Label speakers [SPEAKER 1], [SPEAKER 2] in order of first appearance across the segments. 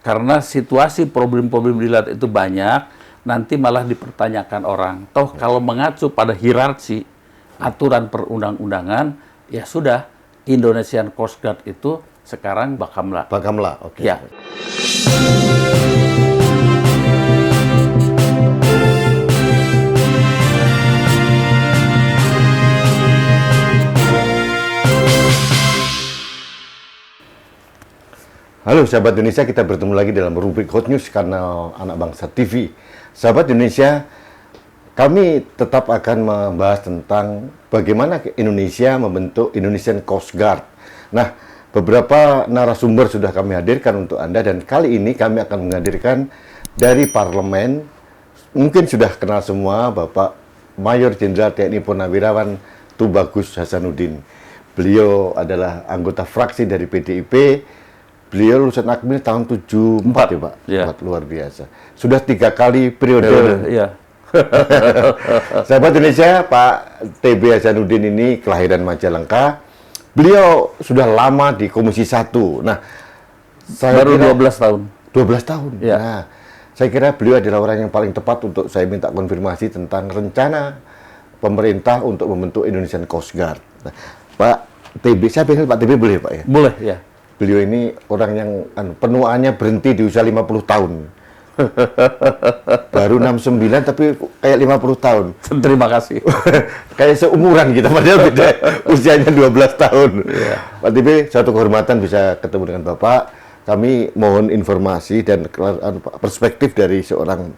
[SPEAKER 1] karena situasi problem-problem di laut itu banyak, nanti malah dipertanyakan orang. Toh kalau mengacu pada hierarki aturan perundang-undangan, ya sudah, Indonesian Coast Guard itu sekarang Bakamla.
[SPEAKER 2] Bakamla, oke.
[SPEAKER 1] Ya.
[SPEAKER 2] Halo sahabat Indonesia, kita bertemu lagi dalam rubrik Hot News kanal Anak Bangsa TV. Sahabat Indonesia, kami tetap akan membahas tentang bagaimana Indonesia membentuk Indonesian Coast Guard. Nah, beberapa narasumber sudah kami hadirkan untuk Anda, dan kali ini kami akan menghadirkan dari parlemen. Mungkin sudah kenal semua Bapak Mayor Jenderal TNI Purnawirawan Tubagus Hasanuddin. Beliau adalah anggota fraksi dari PDIP. Beliau lulusan Akmil tahun 74 ya Pak?
[SPEAKER 1] Ya.
[SPEAKER 2] Luar biasa. Sudah 3 kali periode.
[SPEAKER 1] Ya.
[SPEAKER 2] Sahabat Indonesia, Pak TB Hasanuddin ini kelahiran Majalengka. Beliau sudah lama di Komisi 1. Nah, saya
[SPEAKER 1] Baru
[SPEAKER 2] kira
[SPEAKER 1] 12 tahun.
[SPEAKER 2] 12 tahun.
[SPEAKER 1] Ya.
[SPEAKER 2] Nah, saya kira beliau adalah orang yang paling tepat untuk saya minta konfirmasi tentang rencana pemerintah untuk membentuk Indonesian Coast Guard. Nah, Pak TB, saya panggil Pak TB boleh Pak ya?
[SPEAKER 1] Boleh, ya.
[SPEAKER 2] Beliau ini orang yang penuaannya berhenti di usia 50 tahun. Baru 69 tapi kayak 50 tahun.
[SPEAKER 1] Terima kasih.
[SPEAKER 2] Kayak seumuran kita, padahal beda usianya 12 tahun.
[SPEAKER 1] Yeah.
[SPEAKER 2] Pak TB, satu kehormatan bisa ketemu dengan Bapak. Kami mohon informasi dan perspektif dari seorang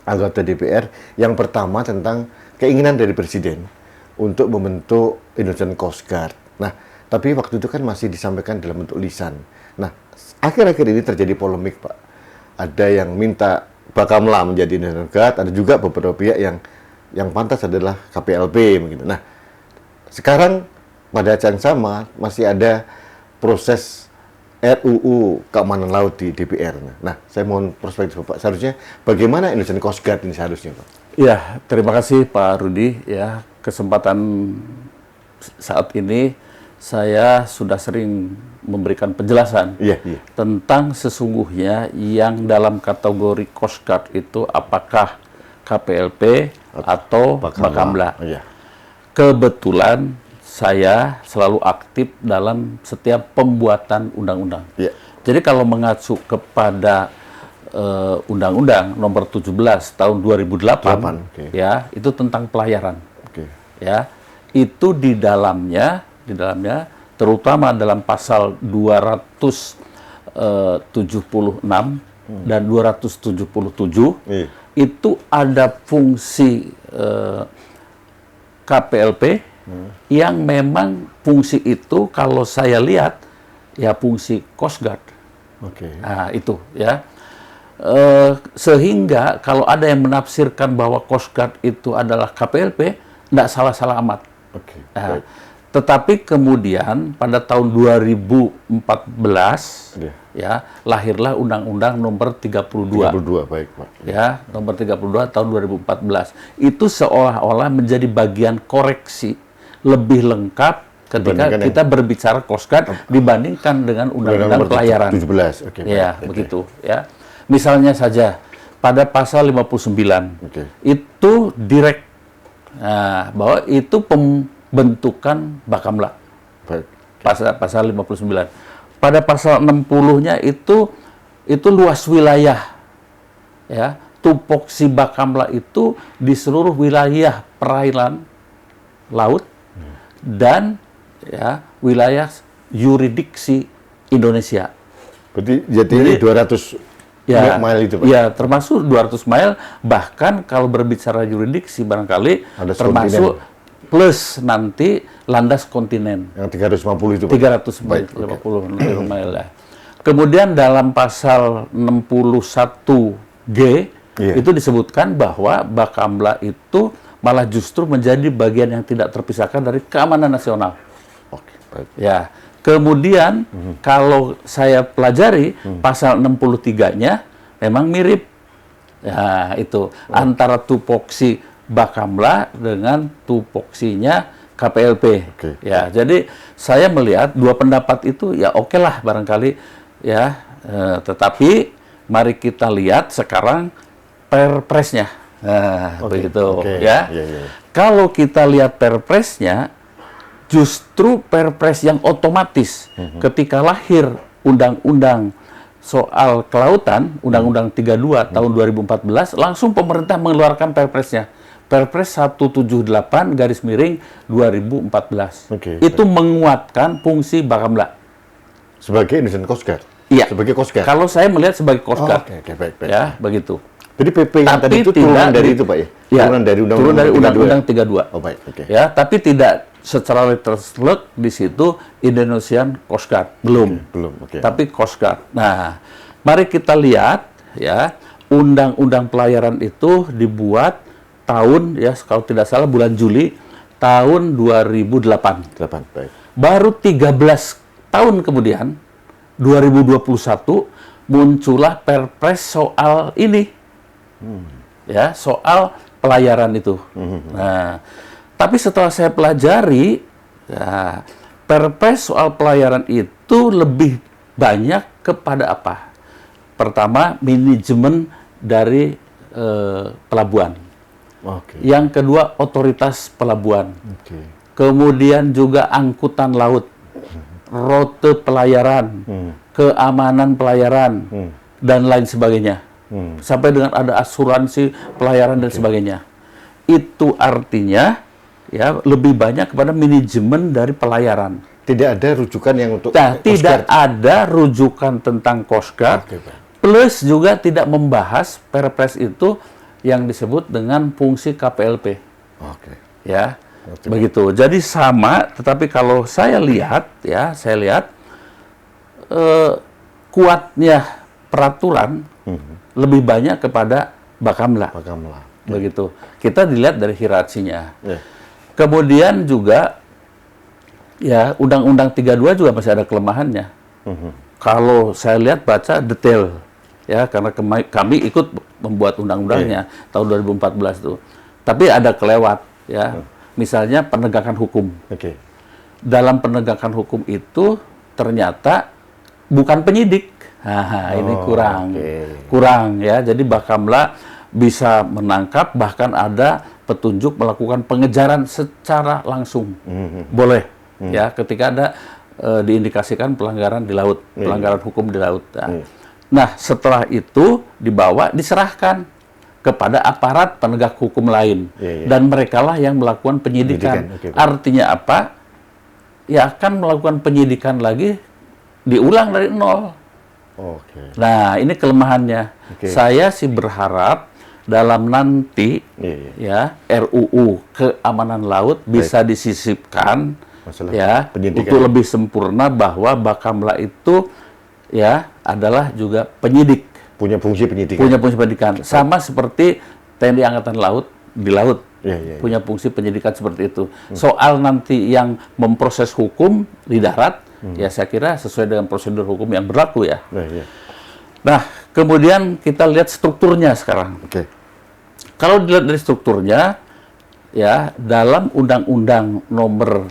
[SPEAKER 2] anggota DPR. Yang pertama tentang keinginan dari Presiden untuk membentuk Indonesian Coast Guard. Nah, tapi waktu itu kan masih disampaikan dalam bentuk lisan. Nah, akhir-akhir ini terjadi polemik, Pak. Ada yang minta Bakamla menjadi Indonesian Guard, ada juga beberapa pihak yang pantas adalah KPLP begitu. Nah, sekarang pada saat yang sama masih ada proses RUU Keamanan Laut di DPR. Nah, saya mohon perspektif Bapak. Seharusnya bagaimana Indonesian Coast Guard ini seharusnya, Pak?
[SPEAKER 1] Ya, terima kasih Pak Rudi. Ya, kesempatan saat ini saya sudah sering memberikan penjelasan tentang sesungguhnya yang dalam kategori Coast Guard itu apakah KPLP atau Bakamla. Kebetulan saya selalu aktif dalam setiap pembuatan undang-undang. Jadi kalau mengacu kepada Undang-Undang Nomor 17 Tahun 2008, ya itu tentang pelayaran. Ya, itu di dalamnya terutama dalam pasal 276 dan 277 itu ada fungsi KPLP yang memang fungsi itu kalau saya lihat ya fungsi Coast Guard. Nah, itu ya. Sehingga kalau ada yang menafsirkan bahwa Coast Guard itu adalah KPLP, tidak salah-salah amat. Nah, tetapi kemudian pada tahun 2014 ya lahirlah Undang-Undang Nomor 32.
[SPEAKER 2] Baik, Pak.
[SPEAKER 1] Ya, Nomor 32 tahun 2014. Itu seolah-olah menjadi bagian koreksi lebih lengkap ketika kita berbicara Coast Guard dibandingkan dengan Undang-Undang Pelayaran.
[SPEAKER 2] 17.
[SPEAKER 1] Begitu ya. Misalnya saja pada pasal 59 itu direct bahwa itu pembentukan Bakamla. Pasal 59. Pada pasal 60-nya itu luas wilayah. Ya, tupoksi Bakamla itu di seluruh wilayah perairan laut dan ya wilayah yurisdiksi Indonesia.
[SPEAKER 2] Berarti jadi 200 mile itu, Pak?
[SPEAKER 1] Ya, termasuk 200 mile, bahkan kalau berbicara yurisdiksi barangkali ada termasuk kontinen. Plus nanti landas kontinen.
[SPEAKER 2] Yang 350 itu, Pak?
[SPEAKER 1] 350 mile ya. Kemudian dalam pasal 61G itu disebutkan bahwa Bakamla itu malah justru menjadi bagian yang tidak terpisahkan dari keamanan nasional. Ya. Kemudian kalau saya pelajari pasal 63-nya memang mirip. Ya, itu antara tupoksi Bakamla dengan tupoksinya KPLP. Ya, jadi saya melihat dua pendapat itu ya oke lah barangkali ya, tetapi mari kita lihat sekarang perpresnya. Nah, begitu ya. Kalau kita lihat perpresnya, justru perpres yang otomatis ketika lahir undang-undang soal kelautan, Undang-Undang 32 tahun 2014, langsung pemerintah mengeluarkan perpresnya. Perpres 178/2014. Itu menguatkan fungsi Bakamla.
[SPEAKER 2] Sebagai Indonesian Coast Guard?
[SPEAKER 1] Iya.
[SPEAKER 2] Sebagai Coast Guard?
[SPEAKER 1] Kalau saya melihat sebagai Coast Guard.
[SPEAKER 2] Baik.
[SPEAKER 1] Ya, begitu.
[SPEAKER 2] Jadi PP yang tadi itu turunan dari itu, Pak ya? Turunan dari
[SPEAKER 1] Undang-Undang 32.
[SPEAKER 2] Oh, baik.
[SPEAKER 1] Ya, tapi tidak secara literal di situ Indonesian Coast Guard. Belum. Tapi Coast Guard. Nah, mari kita lihat ya, Undang-Undang Pelayaran itu dibuat tahun ya kalau tidak salah bulan Juli tahun 2008.
[SPEAKER 2] Baik.
[SPEAKER 1] Baru 13 tahun kemudian 2021 muncullah Perpres soal ini. Ya, soal pelayaran itu. Nah, tapi setelah saya pelajari, ya, Perpres soal pelayaran itu lebih banyak kepada apa? Pertama, manajemen dari pelabuhan. Yang kedua, otoritas pelabuhan. Kemudian juga angkutan laut, rute pelayaran, keamanan pelayaran, dan lain sebagainya. Sampai dengan ada asuransi pelayaran dan sebagainya. Itu artinya ya lebih banyak kepada manajemen dari pelayaran.
[SPEAKER 2] Tidak ada rujukan yang untuk
[SPEAKER 1] tidak ada rujukan tentang Coast Guard. Plus juga tidak membahas Perpres itu yang disebut dengan fungsi KPLP. Ya, begitu. Jadi sama, tetapi kalau saya lihat kuatnya peraturan lebih banyak kepada Bakamla. Begitu. Kita dilihat dari hierarkinya. Kemudian juga ya Undang-Undang 32 juga masih ada kelemahannya. Kalau saya lihat baca detail ya karena kami ikut membuat undang-undangnya tahun 2014 itu. Tapi ada kelewat ya. Misalnya penegakan hukum. Dalam penegakan hukum itu ternyata bukan penyidik. Ini kurang ya. Jadi Bakamla bisa menangkap, bahkan ada petunjuk melakukan pengejaran secara langsung. Boleh ya ketika ada diindikasikan pelanggaran di laut, pelanggaran hukum di laut. Nah, setelah itu diserahkan kepada aparat penegak hukum lain dan merekalah yang melakukan penyidikan. Artinya apa? Ya akan melakukan penyidikan lagi diulang dari nol. Nah, ini kelemahannya. Saya sih berharap dalam nanti ya RUU keamanan laut bisa disisipkan ya untuk lebih sempurna bahwa Bakamla itu ya adalah juga penyidik. Punya fungsi penyidikan. Sama seperti TNI Angkatan Laut di laut. Punya fungsi penyidikan seperti itu. Soal nanti yang memproses hukum di darat ya saya kira sesuai dengan prosedur hukum yang berlaku ya. Nah, kemudian kita lihat strukturnya sekarang. Kalau dilihat dari strukturnya, ya dalam Undang-Undang Nomor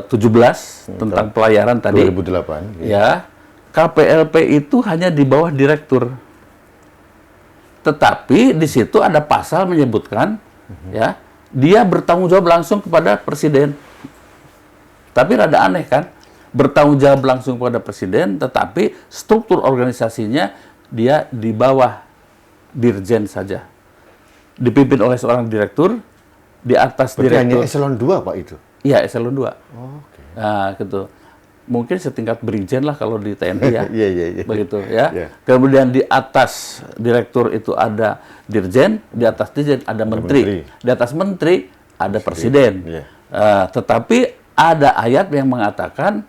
[SPEAKER 1] 17 tentang pelayaran tadi,
[SPEAKER 2] 2008,
[SPEAKER 1] ya KPLP itu hanya di bawah direktur. Tetapi di situ ada pasal menyebutkan, ya dia bertanggung jawab langsung kepada presiden. Tapi rada aneh kan? Bertanggung jawab langsung kepada presiden, tetapi struktur organisasinya dia di bawah dirjen saja. Dipimpin oleh seorang direktur, di atas direktur.
[SPEAKER 2] Hanya eselon 2, Pak, itu?
[SPEAKER 1] Iya, eselon 2. Nah, gitu. Mungkin setingkat brigjen lah kalau di TNI ya. Begitu ya. Kemudian di atas direktur itu ada dirjen, di atas dirjen ada menteri. Di atas menteri ada presiden. Tetapi ada ayat yang mengatakan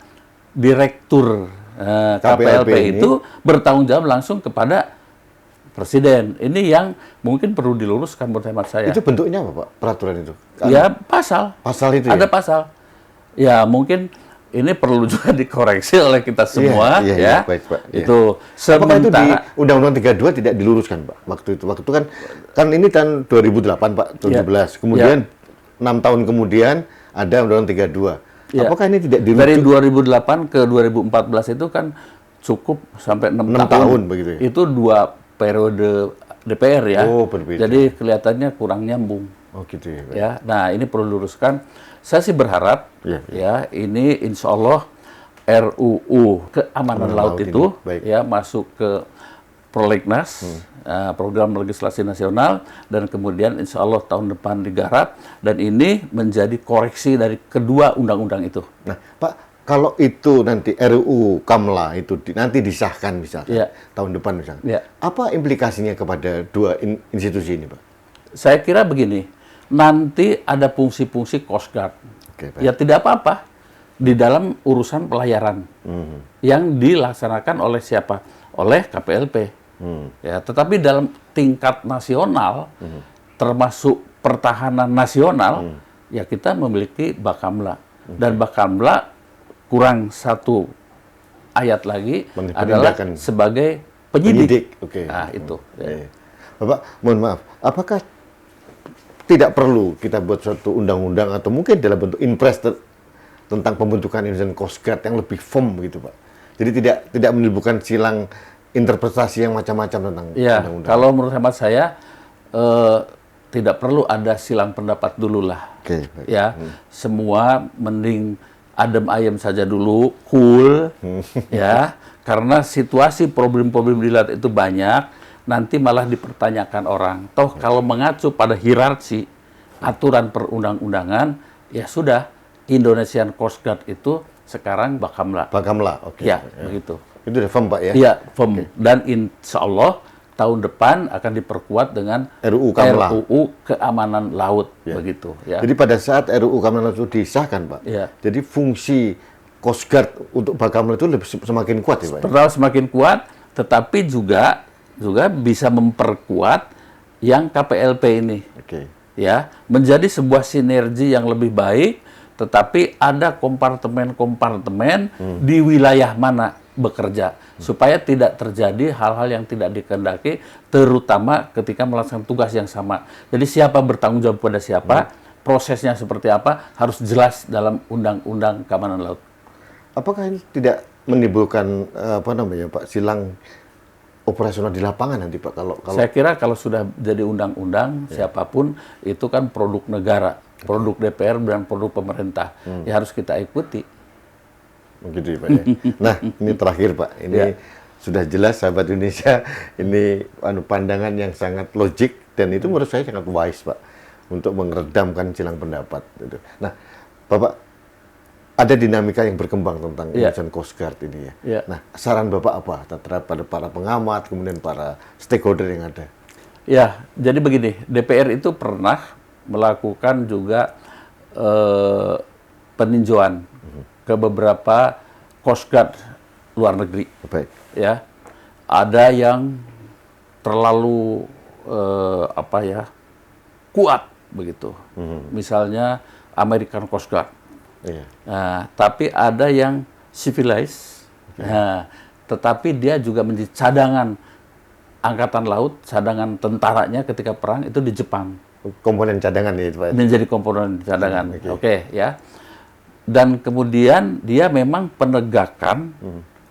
[SPEAKER 1] direktur KPLP itu bertanggung jawab langsung kepada presiden. Ini yang mungkin perlu diluruskan menurut hemat saya.
[SPEAKER 2] Itu bentuknya apa, Pak? Peraturan itu?
[SPEAKER 1] Ya, pasal.
[SPEAKER 2] Pasal itu
[SPEAKER 1] ada
[SPEAKER 2] ya?
[SPEAKER 1] Pasal. Ya, mungkin ini perlu juga dikoreksi oleh kita semua ya.
[SPEAKER 2] Baik, Pak.
[SPEAKER 1] Itu
[SPEAKER 2] apakah itu di Undang-Undang 32 tidak diluruskan, Pak? Waktu itu kan ini tahun 2008, Pak, 17. Kemudian 6 tahun kemudian ada Undang-Undang 32. Apakah ini tidak dirujuk?
[SPEAKER 1] Dari 2008 ke 2014 itu kan cukup sampai 6 tahun begitu ya? Itu 2 periode DPR ya.
[SPEAKER 2] Oh, berbeda.
[SPEAKER 1] Jadi kelihatannya kurang nyambung.
[SPEAKER 2] Oh gitu ya, Pak.
[SPEAKER 1] Ya, nah ini perlu diluruskan. Saya sih berharap ya ini insya Allah RUU keamanan laut itu ya masuk ke Prolegnas, program legislasi nasional, dan kemudian insya Allah tahun depan digarap, dan ini menjadi koreksi dari kedua undang-undang itu.
[SPEAKER 2] Nah, Pak, kalau itu nanti RUU Kamla itu nanti disahkan misalkan tahun depan misalkan, apa implikasinya kepada dua institusi ini, Pak?
[SPEAKER 1] Saya kira begini, nanti ada fungsi-fungsi Coast Guard. Ya tidak apa-apa di dalam urusan pelayaran yang dilaksanakan oleh siapa? Oleh KPLP. Ya, tetapi dalam tingkat nasional, termasuk pertahanan nasional, ya kita memiliki Bakamla. Dan Bakamla kurang satu ayat lagi adalah sebagai penyidik. Nah, itu.
[SPEAKER 2] Bapak, mohon maaf, apakah tidak perlu kita buat suatu undang-undang atau mungkin dalam bentuk impres tentang pembentukan Indonesian Coast Guard yang lebih firm gitu, Pak? Jadi tidak menimbulkan silang interpretasi yang macam-macam tentang undang-undang.
[SPEAKER 1] Kalau menurut hemat saya tidak perlu ada silang pendapat dulu lah. Ya, semua mending adem ayem saja dulu, cool, ya, karena situasi problem-problem di laut itu banyak, nanti malah dipertanyakan orang. Toh kalau mengacu pada hierarki aturan perundang-undangan, ya sudah Indonesian Coast Guard itu sekarang Bakamla.
[SPEAKER 2] Bakamla,
[SPEAKER 1] Ya, begitu.
[SPEAKER 2] Itu udah firm, Pak ya?
[SPEAKER 1] Iya, firm. Dan insya Allah tahun depan akan diperkuat dengan
[SPEAKER 2] RUU Kamla.
[SPEAKER 1] RUU keamanan laut, begitu. Ya.
[SPEAKER 2] Jadi pada saat RUU keamanan laut itu disahkan, Pak, jadi fungsi Coast Guard untuk Bakamla itu semakin kuat ya, Pak?
[SPEAKER 1] Pertama semakin kuat, tetapi juga bisa memperkuat yang KPLP ini. Ya, menjadi sebuah sinergi yang lebih baik, tetapi ada kompartemen-kompartemen di wilayah mana bekerja, supaya tidak terjadi hal-hal yang tidak dikehendaki, terutama ketika melaksanakan tugas yang sama. Jadi siapa bertanggung jawab pada siapa, prosesnya seperti apa, harus jelas dalam Undang-Undang Keamanan Laut.
[SPEAKER 2] Apakah ini tidak menimbulkan Pak, silang operasional di lapangan nanti, Pak? Kalau
[SPEAKER 1] saya kira kalau sudah jadi undang-undang, siapapun itu kan produk negara, produk DPR dan produk pemerintah, ya harus kita ikuti.
[SPEAKER 2] Begitu ya, Pak ya. Nah, ini terakhir, Pak. Ini sudah jelas sahabat Indonesia, ini pandangan yang sangat logik dan itu menurut saya sangat wise, Pak, untuk meredamkan silang pendapat. Gitu. Nah, Bapak, ada dinamika yang berkembang tentang Indonesian Coast Guard ini ya. Nah, saran Bapak apa terhadap pada para pengamat, kemudian para stakeholder yang ada?
[SPEAKER 1] Ya, jadi begini, DPR itu pernah melakukan juga peninjauan ke beberapa Coast Guard luar negeri. Ya, ada yang terlalu kuat begitu. Misalnya American Coast Guard. Nah, tapi ada yang civilized. Nah, tetapi dia juga menjadi cadangan angkatan laut, cadangan tentaranya ketika perang itu di Jepang.
[SPEAKER 2] Komponen cadangan ya, Pak.
[SPEAKER 1] Menjadi komponen cadangan. Ya. Dan kemudian dia memang penegakan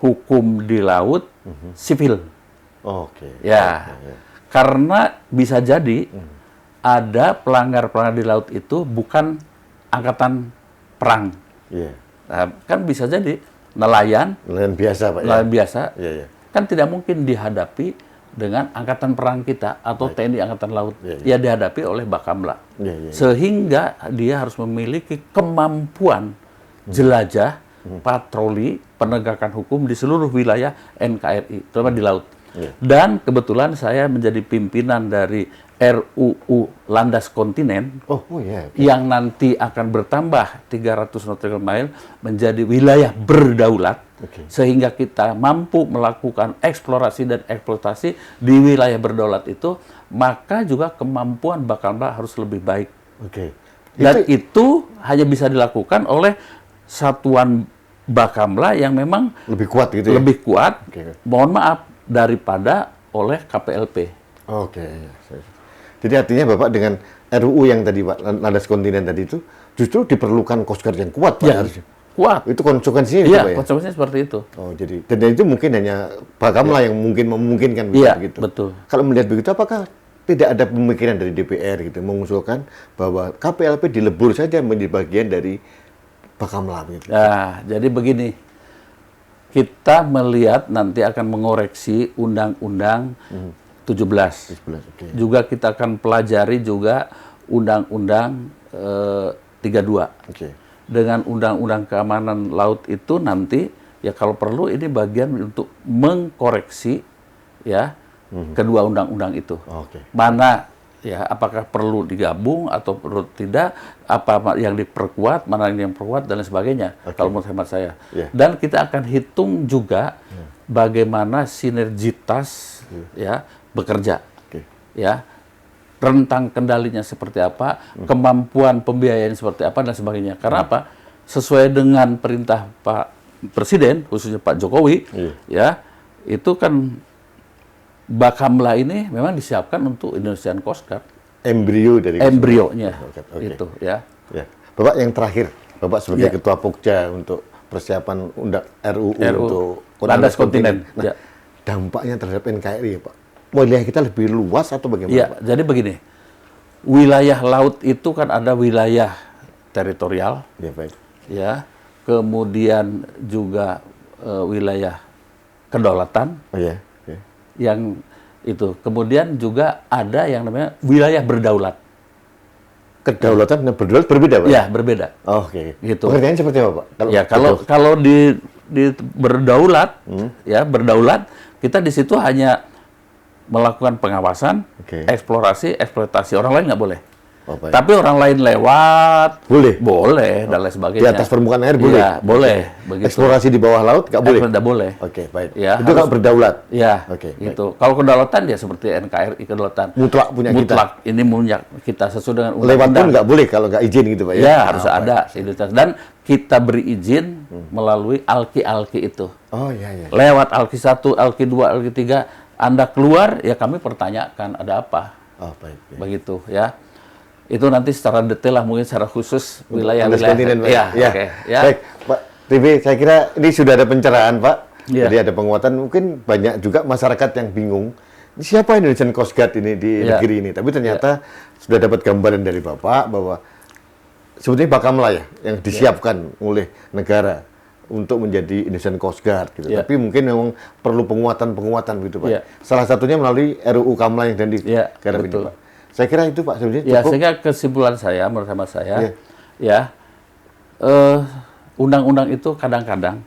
[SPEAKER 1] hukum di laut sipil. Karena bisa jadi ada pelanggar-pelanggar di laut itu bukan angkatan perang. Nah, kan bisa jadi nelayan
[SPEAKER 2] biasa, Pak.
[SPEAKER 1] Nelayan biasa. Kan tidak mungkin dihadapi dengan angkatan perang kita atau TNI Angkatan Laut. Ya dihadapi oleh Bakamla. Sehingga dia harus memiliki kemampuan jelajah, patroli, penegakan hukum di seluruh wilayah NKRI, terutama di laut. Dan kebetulan saya menjadi pimpinan dari RUU Landas Kontinen yang nanti akan bertambah 300 nautical mile menjadi wilayah berdaulat, sehingga kita mampu melakukan eksplorasi dan eksploitasi di wilayah berdaulat itu, maka juga kemampuan Bakamla harus lebih baik. Dan itu hanya bisa dilakukan oleh satuan Bakamla yang memang
[SPEAKER 2] lebih kuat gitu ya?
[SPEAKER 1] Lebih kuat, mohon maaf, daripada oleh KPLP.
[SPEAKER 2] Jadi artinya Bapak dengan RUU yang tadi, Pak, Landas Kontinen tadi itu justru diperlukan Coast Guard yang kuat, Pak, harusnya.
[SPEAKER 1] kuat.
[SPEAKER 2] Itu konsekuensinya itu,
[SPEAKER 1] Iya,
[SPEAKER 2] Pak ya?
[SPEAKER 1] konsekuensinya seperti itu.
[SPEAKER 2] Oh, jadi dan itu mungkin hanya Bakamla yang mungkin memungkinkan
[SPEAKER 1] Iya,
[SPEAKER 2] begitu.
[SPEAKER 1] betul.
[SPEAKER 2] Kalau melihat begitu, apakah tidak ada pemikiran dari DPR gitu mengusulkan bahwa KPLP dilebur saja menjadi bagian dari Bakamla gitu?
[SPEAKER 1] Nah, jadi begini, kita melihat nanti akan mengoreksi Undang-Undang 17.
[SPEAKER 2] 11, oke.
[SPEAKER 1] Juga kita akan pelajari juga Undang-Undang 32.
[SPEAKER 2] Oke.
[SPEAKER 1] Dengan Undang-Undang Keamanan Laut itu nanti, ya kalau perlu ini bagian untuk mengkoreksi ya kedua undang-undang itu.
[SPEAKER 2] Oke.
[SPEAKER 1] Mana ya apakah perlu digabung atau perlu tidak, apa yang diperkuat, mana yang diperkuat dan lain sebagainya. Kalau menurut hemat saya.
[SPEAKER 2] Yeah.
[SPEAKER 1] Dan kita akan hitung juga bagaimana sinergitas ya bekerja.
[SPEAKER 2] Oke.
[SPEAKER 1] Ya. Rentang kendalinya seperti apa, kemampuan pembiayaan seperti apa dan sebagainya. Karena apa? Sesuai dengan perintah Pak Presiden, khususnya Pak Jokowi, ya itu kan Bakamla ini memang disiapkan untuk Indonesian Coast Guard.
[SPEAKER 2] Embrio dari
[SPEAKER 1] Embrionya,
[SPEAKER 2] Oke.
[SPEAKER 1] itu ya.
[SPEAKER 2] Ya. Bapak yang terakhir, Bapak sebagai
[SPEAKER 1] Ya.
[SPEAKER 2] Ketua Pokja untuk persiapan RUU untuk
[SPEAKER 1] Landas Kontinen.
[SPEAKER 2] Nah,
[SPEAKER 1] Ya.
[SPEAKER 2] dampaknya terhadap NKRI ya Pak. Wilayah kita lebih luas atau bagaimana
[SPEAKER 1] Iya,
[SPEAKER 2] Pak?
[SPEAKER 1] jadi begini, wilayah laut itu kan ada wilayah teritorial,
[SPEAKER 2] Ya baik.
[SPEAKER 1] ya, kemudian juga wilayah kedaulatan,
[SPEAKER 2] Oh ya. Oke.
[SPEAKER 1] yang itu. Kemudian juga ada yang namanya wilayah berdaulat.
[SPEAKER 2] Kedaulatan dan berdaulat berbeda Pak?
[SPEAKER 1] Ya, berbeda.
[SPEAKER 2] Oh, oke.
[SPEAKER 1] Gitu.
[SPEAKER 2] Pengertiannya seperti apa Pak?
[SPEAKER 1] Ya, kalau di berdaulat, ya, berdaulat, kita di situ hanya melakukan pengawasan,
[SPEAKER 2] Oke.
[SPEAKER 1] eksplorasi, eksploitasi. Orang lain nggak boleh.
[SPEAKER 2] Oh, baik.
[SPEAKER 1] Tapi orang lain lewat,
[SPEAKER 2] Boleh?
[SPEAKER 1] boleh, dan lain sebagainya.
[SPEAKER 2] Di atas permukaan air boleh?
[SPEAKER 1] Iya, boleh. Begitu.
[SPEAKER 2] Eksplorasi di bawah laut nggak boleh?
[SPEAKER 1] Tidak boleh.
[SPEAKER 2] Oke, baik.
[SPEAKER 1] Ya,
[SPEAKER 2] Itu kalau berdaulat?
[SPEAKER 1] Ya,
[SPEAKER 2] Oke,
[SPEAKER 1] gitu. Kalau kedaulatan ya seperti NKRI kedaulatan.
[SPEAKER 2] Mutlak punya kita?
[SPEAKER 1] Mutlak, ini punya kita sesuai dengan
[SPEAKER 2] Lewat pun
[SPEAKER 1] undang-undang.
[SPEAKER 2] nggak boleh kalau nggak izin gitu Pak ya?
[SPEAKER 1] Ya, harus
[SPEAKER 2] Oh,
[SPEAKER 1] ada identitas. Dan kita beri izin melalui alki-alki itu.
[SPEAKER 2] Oh iya, iya.
[SPEAKER 1] Lewat alki 1, alki 2, alki 3, Anda keluar, ya kami pertanyakan ada apa.
[SPEAKER 2] Oh, baik. Ya.
[SPEAKER 1] Begitu ya. Itu nanti secara detail lah, mungkin secara khusus
[SPEAKER 2] Landas
[SPEAKER 1] wilayah-wilayah.
[SPEAKER 2] kontinen, Pak.
[SPEAKER 1] Ya,
[SPEAKER 2] Ya.
[SPEAKER 1] oke. Ya.
[SPEAKER 2] Baik, Pak TV, saya kira ini sudah ada pencerahan, Pak.
[SPEAKER 1] Ya.
[SPEAKER 2] Jadi ada penguatan. Mungkin banyak juga masyarakat yang bingung. Siapa Indonesian Coast Guard ini di
[SPEAKER 1] Ya.
[SPEAKER 2] negeri ini? Tapi ternyata sudah dapat gambaran dari Bapak bahwa sebetulnya Bakamla ya yang disiapkan oleh negara untuk menjadi Indonesian Coast Guard gitu.
[SPEAKER 1] Ya.
[SPEAKER 2] Tapi mungkin memang perlu penguatan-penguatan gitu, Pak.
[SPEAKER 1] Ya.
[SPEAKER 2] Salah satunya melalui RUU Kamla yang dan
[SPEAKER 1] Ya,
[SPEAKER 2] digarap ini,
[SPEAKER 1] betul.
[SPEAKER 2] Pak. Saya kira itu, Pak, sebenarnya
[SPEAKER 1] Ya,
[SPEAKER 2] cukup.
[SPEAKER 1] sehingga kesimpulan saya, menurut hemat saya,
[SPEAKER 2] Ya.
[SPEAKER 1] ya, undang-undang itu kadang-kadang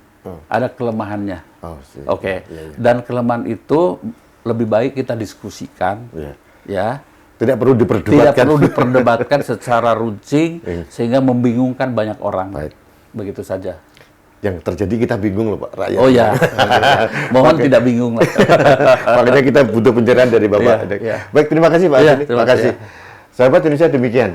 [SPEAKER 1] ada kelemahannya.
[SPEAKER 2] Oh, sih.
[SPEAKER 1] Oke.
[SPEAKER 2] Ya, ya.
[SPEAKER 1] Dan kelemahan itu lebih baik kita diskusikan,
[SPEAKER 2] Ya.
[SPEAKER 1] ya.
[SPEAKER 2] Tidak perlu
[SPEAKER 1] Tidak
[SPEAKER 2] diperdebatkan.
[SPEAKER 1] perlu diperdebatkan secara runcing sehingga membingungkan banyak orang.
[SPEAKER 2] Baik.
[SPEAKER 1] Begitu saja.
[SPEAKER 2] Yang terjadi kita bingung loh Pak, rakyat.
[SPEAKER 1] Oh ya, mohon tidak bingung lah.
[SPEAKER 2] Makanya kita butuh pencerahan dari Bapak.
[SPEAKER 1] Iya, iya.
[SPEAKER 2] Baik, terima kasih Pak.
[SPEAKER 1] Iya,
[SPEAKER 2] Terima
[SPEAKER 1] terima
[SPEAKER 2] kasih.
[SPEAKER 1] kasih.
[SPEAKER 2] Sahabat Indonesia, demikian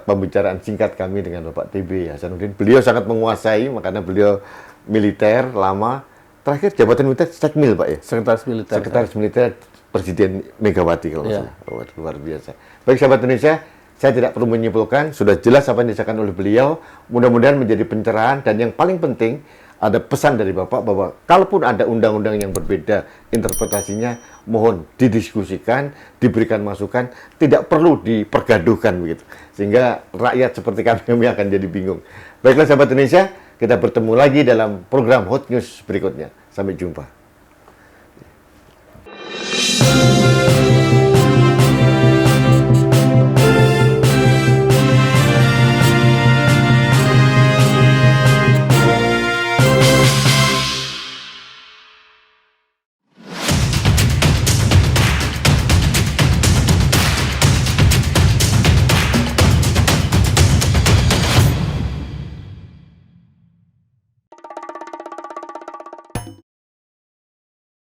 [SPEAKER 2] pembicaraan singkat kami dengan Bapak TB Hasanuddin. Beliau sangat menguasai, makanya beliau militer lama. Terakhir jabatan militer Sekmil Pak ya?
[SPEAKER 1] Sekretaris militer.
[SPEAKER 2] Sekretaris Militer Presiden Megawati kalau
[SPEAKER 1] Iya.
[SPEAKER 2] salah. Oh, luar biasa. Baik sahabat Indonesia, saya tidak perlu menyimpulkan, sudah jelas apa yang disampaikan oleh beliau. Mudah-mudahan menjadi pencerahan dan yang paling penting ada pesan dari Bapak bahwa kalaupun ada undang-undang yang berbeda interpretasinya, mohon didiskusikan, diberikan masukan, tidak perlu dipergaduhkan begitu. Sehingga rakyat seperti kami akan jadi bingung. Baiklah sahabat Indonesia, kita bertemu lagi dalam program Hot News berikutnya. Sampai jumpa.